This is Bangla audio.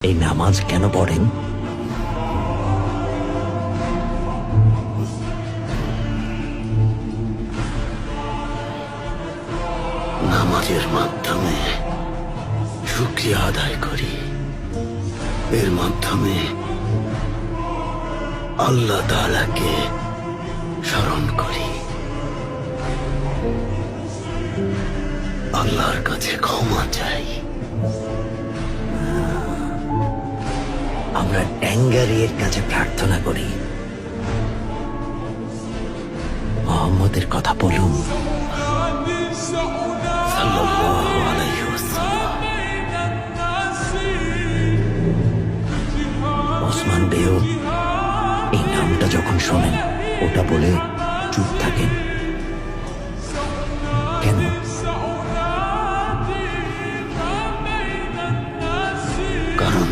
এই নামাজ কেন পড়েন? নামাজের মাধ্যমে শুকরিয়া আদায় করি, এর মাধ্যমে আল্লাহ তাআলাকে স্মরণ করি, আল্লাহর কাছে ক্ষমা চাই। আমরা ট্যাঙ্গারির কাছে প্রার্থনা করি, মোহাম্মদের কথা বলুন সাল্লাল্লাহু আলাইহি ওয়াসাল্লাম। ওসমান বেও এই নামটা যখন শোনেন ওটা বলে চুপ থাকেন কেন?